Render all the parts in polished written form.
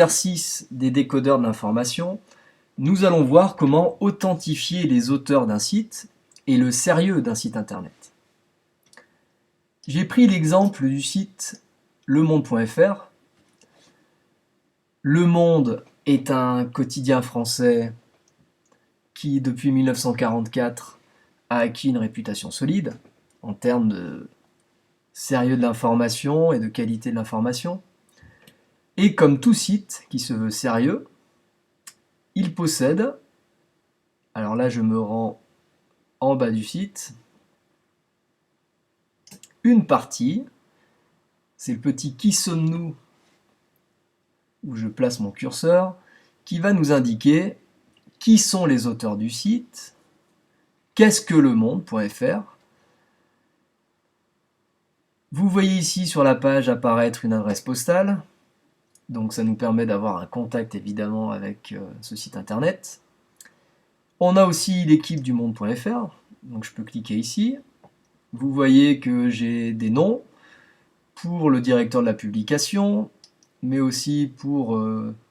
Exercice des décodeurs de l'information, nous allons voir comment authentifier les auteurs d'un site et le sérieux d'un site internet. J'ai pris l'exemple du site lemonde.fr. Le Monde est un quotidien français qui, depuis 1944, a acquis une réputation solide en termes de sérieux de l'information et de qualité de l'information. Et comme tout site qui se veut sérieux, il possède, alors là je me rends en bas du site, une partie, c'est le petit qui sommes-nous où je place mon curseur, qui va nous indiquer qui sont les auteurs du site, qu'est-ce que lemonde.fr. Vous voyez ici sur la page apparaître une adresse postale, donc ça nous permet d'avoir un contact évidemment avec ce site internet. On a aussi l'équipe du monde.fr, donc je peux cliquer ici. Vous voyez que j'ai des noms pour le directeur de la publication, mais aussi pour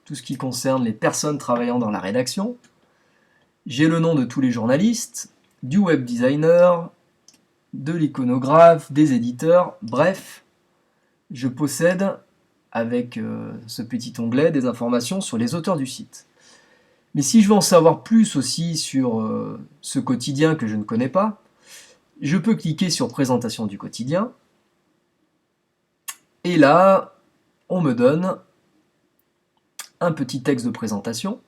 tout ce qui concerne les personnes travaillant dans la rédaction. J'ai le nom de tous les journalistes, du web designer, de l'iconographe, des éditeurs, bref, je possède avec ce petit onglet des informations sur les auteurs du site. Mais si je veux en savoir plus aussi sur ce quotidien que je ne connais pas, je peux cliquer sur présentation du quotidien, et là, on me donne un petit texte de présentation,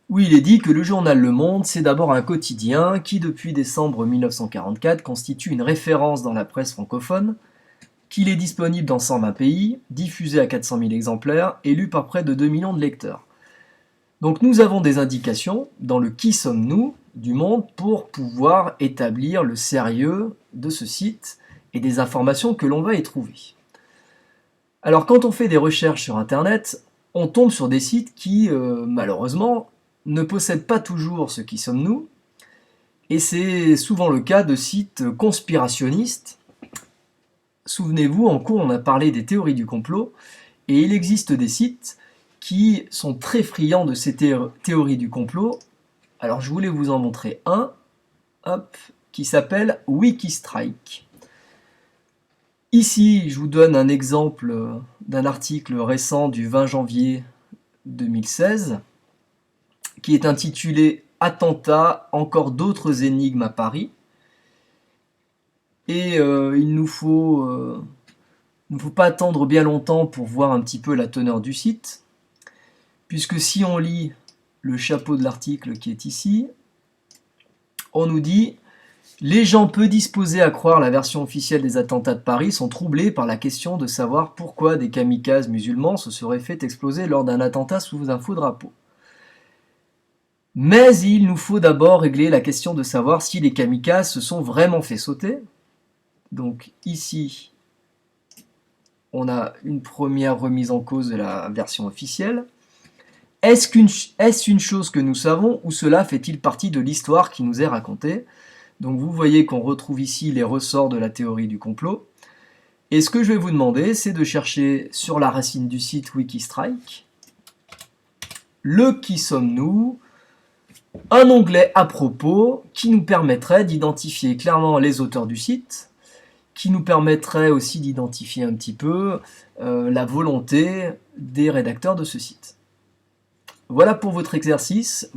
où il est dit que le journal Le Monde, c'est d'abord un quotidien qui, depuis décembre 1944, constitue une référence dans la presse francophone, qu'il est disponible dans 120 pays, diffusé à 400 000 exemplaires et lu par près de 2 millions de lecteurs. Donc nous avons des indications dans le « Qui sommes-nous » du Monde pour pouvoir établir le sérieux de ce site et des informations que l'on va y trouver. Alors quand on fait des recherches sur Internet, on tombe sur des sites qui, malheureusement, ne possèdent pas toujours ce « Qui sommes-nous » et c'est souvent le cas de sites conspirationnistes. Souvenez-vous, en cours on a parlé des théories du complot et il existe des sites qui sont très friands de ces théories du complot. Alors je voulais vous en montrer un, qui s'appelle Wikistrike. Ici, je vous donne un exemple d'un article récent du 20 janvier 2016, qui est intitulé « Attentat, encore d'autres énigmes à Paris ». Et il ne nous faut pas attendre bien longtemps pour voir un petit peu la teneur du site, puisque si on lit le chapeau de l'article qui est ici, on nous dit « Les gens peu disposés à croire la version officielle des attentats de Paris sont troublés par la question de savoir pourquoi des kamikazes musulmans se seraient fait exploser lors d'un attentat sous un faux drapeau. Mais il nous faut d'abord régler la question de savoir si les kamikazes se sont vraiment fait sauter. » Donc ici, on a une première remise en cause de la version officielle. Est-ce une chose que nous savons ou cela fait-il partie de l'histoire qui nous est racontée? Donc vous voyez qu'on retrouve ici les ressorts de la théorie du complot. Et ce que je vais vous demander, c'est de chercher sur la racine du site Wikistrike, le qui sommes-nous, un onglet à propos qui nous permettrait d'identifier clairement les auteurs du site, qui nous permettrait aussi d'identifier un petit peu la volonté des rédacteurs de ce site. Voilà pour votre exercice.